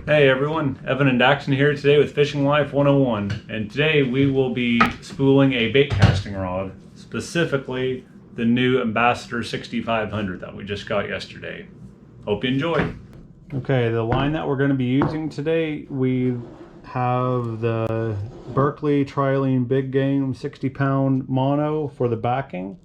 Hey everyone, Evan and Daxon here today with Fishing Life 101, and today we will be spooling a bait casting rod, specifically the new Ambassadeur 6500 that we just got yesterday. Hope you enjoy. Okay, the line that we're going to be using today, we have the Berkley Trilene Big Game 60-pound mono for the backing,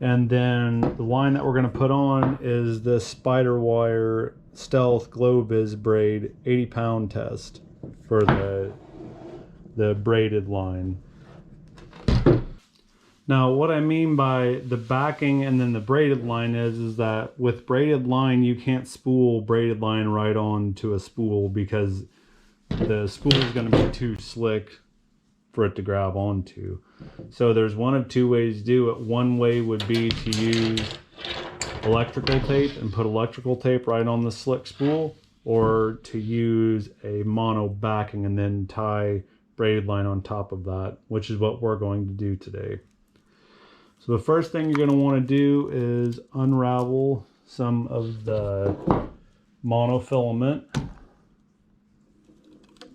and then the line that we're going to put on is the Spider Wire Stealth Glow-Viz braid 80-pound test for the braided line. Now what I mean by the backing and then the braided line is that with braided line you can't spool braided line right on to a spool because the spool is going to be too slick for it to grab onto. So there's one of two ways to do it. One way would be to use electrical tape and put electrical tape right on the slick spool, or to use a mono backing and then tie braided line on top of that, which is what we're going to do today. So the first thing you're going to want to do is unravel some of the monofilament.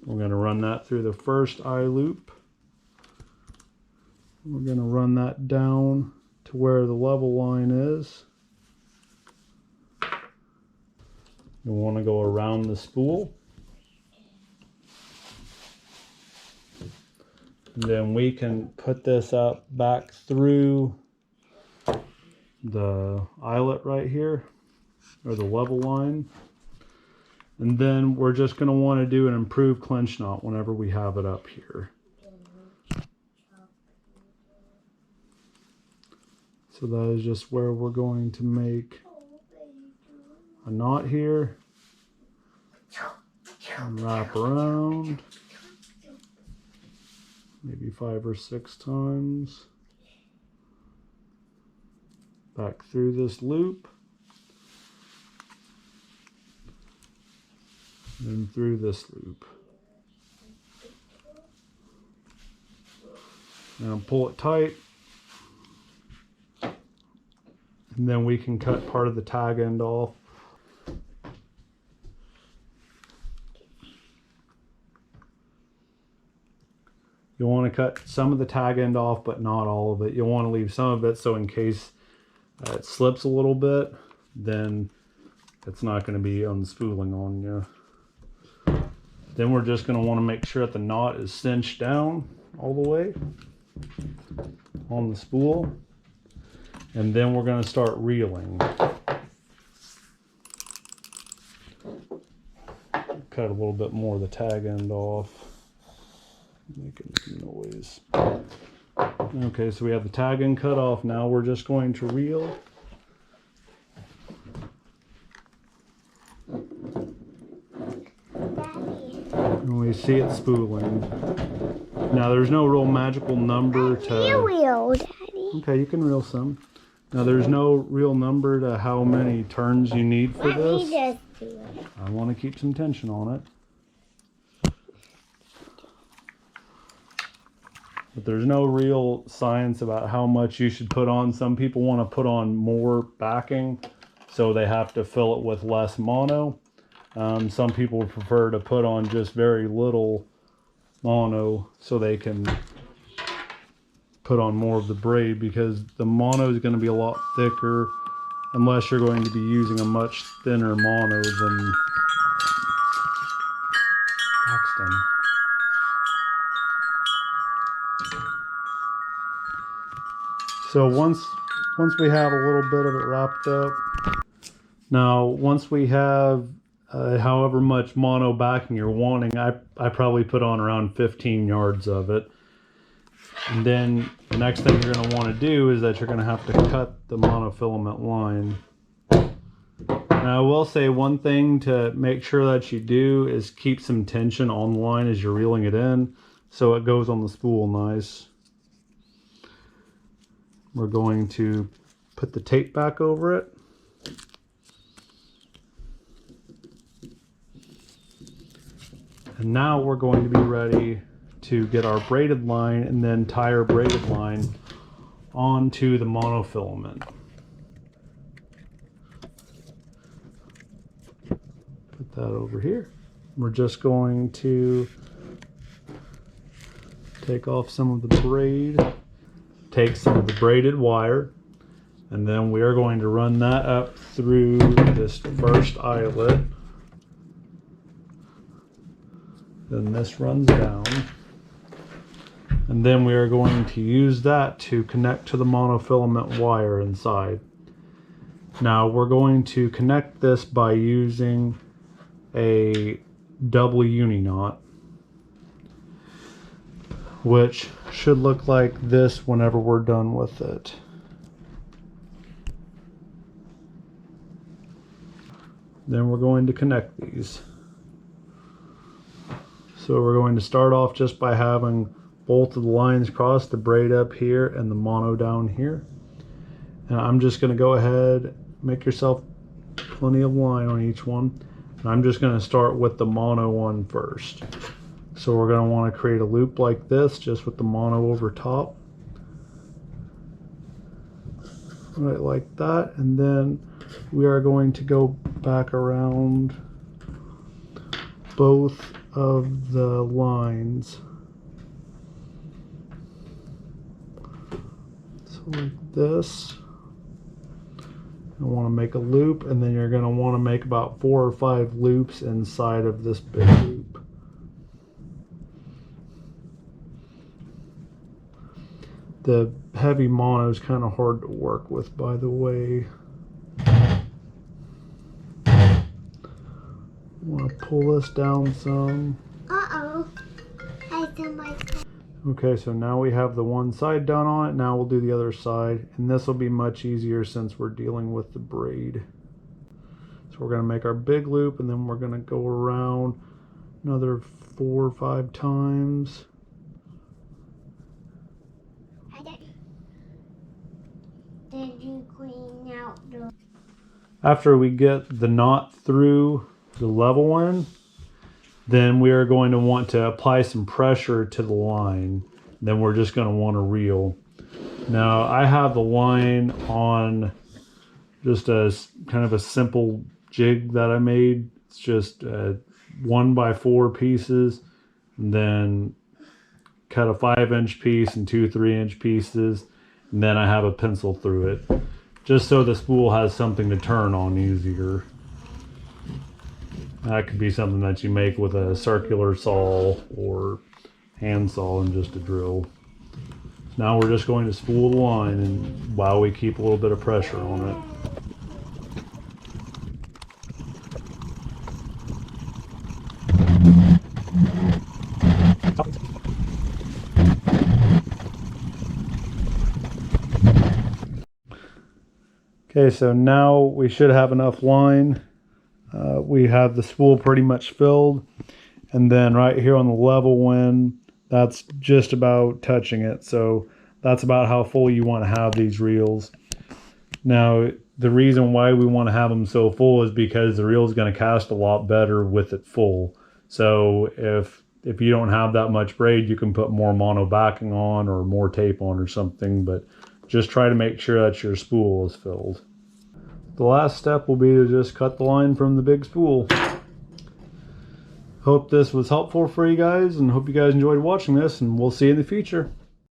We're going to run that through the first eye loop. We're going to run that down to where the level line is. You want to go around the spool. And then we can put this up back through the eyelet right here, or the level line. And then we're just going to want to do an improved clench knot whenever we have it up here. So that is just where we're going to make a knot here and wrap around maybe 5 or 6 times back through this loop and through this loop. Now pull it tight, and then we can cut part of the tag end off. You'll want to cut some of the tag end off, but not all of it. You'll want to leave some of it so in case it slips a little bit, then it's not going to be unspooling on you. Then we're just going to want to make sure that the knot is cinched down all the way on the spool. And then we're going to start reeling. Cut a little bit more of the tag end off. Making some noise. Okay, so we have the tag end cut off. Now we're just going to reel. And we see it spooling. Now there's no real magical number to... You reel, Daddy. Okay, you can reel some. Now there's no real number to how many turns you need for this. Let me just do it. I want to keep some tension on it. But there's no real science about how much you should put on. Some people want to put on more backing, so they have to fill it with less mono. Some people prefer to put on just very little mono so they can put on more of the braid, because the mono is going to be a lot thicker unless you're going to be using a much thinner mono than Paxton. So once we have a little bit of it wrapped up, now once we have however much mono backing you're wanting, I probably put on around 15 yards of it. And then the next thing you're going to want to do is that you're going to have to cut the monofilament line. Now I will say one thing to make sure that you do is keep some tension on the line as you're reeling it in, so it goes on the spool nice. We're going to put the tape back over it. And now we're going to be ready to get our braided line and then tie our braided line onto the monofilament. Put that over here. we're just going to take off some of the braid, take some of the braided wire, and then we are going to run that up through this first eyelet. Then this runs down. And then we are going to use that to connect to the monofilament wire inside. Now we're going to connect this by using a double uni knot, which should look like this whenever we're done with it. Then we're going to connect these. So we're going to start off just by having both of the lines cross, the braid up here and the mono down here. And I'm just going to go ahead, make yourself plenty of line on each one. And I'm just going to start with the mono one first. So we're going to want to create a loop like this, just with the mono over top. Right like that. And then we are going to go back around both of the lines. So like this. You want to make a loop, and then you're going to want to make about 4 or 5 loops inside of this big loop. The heavy mono is kind of hard to work with, by the way. Want to pull this down some. Uh-oh. I did my... Okay, so now we have the one side done on it. Now we'll do the other side, and this will be much easier since we're dealing with the braid. So we're going to make our big loop, and then we're going to go around another 4 or 5 times. Did you clean out the... After we get the knot through the level one, then we are going to want to apply some pressure to the line. Then we're just going to want to reel. Now I have the line on just a kind of a simple jig that I made. It's just 1x4 pieces, and then cut a 5-inch piece and 2 3-inch pieces, and then I have a pencil through it, just so the spool has something to turn on easier. That could be something that you make with a circular saw or hand saw and just a drill. Now we're just going to spool the line, and while we keep a little bit of pressure on it. Okay, so now we should have enough line. We have the spool pretty much filled, and then right here on the level one, that's just about touching it. So that's about how full you want to have these reels. Now the reason why we want to have them so full is because the reel is going to cast a lot better with it full. So if you don't have that much braid, you can put more mono backing on or more tape on or something, but just try to make sure that your spool is filled. The last step will be to just cut the line from the big spool. Hope this was helpful for you guys, and hope you guys enjoyed watching this, and we'll see you in the future.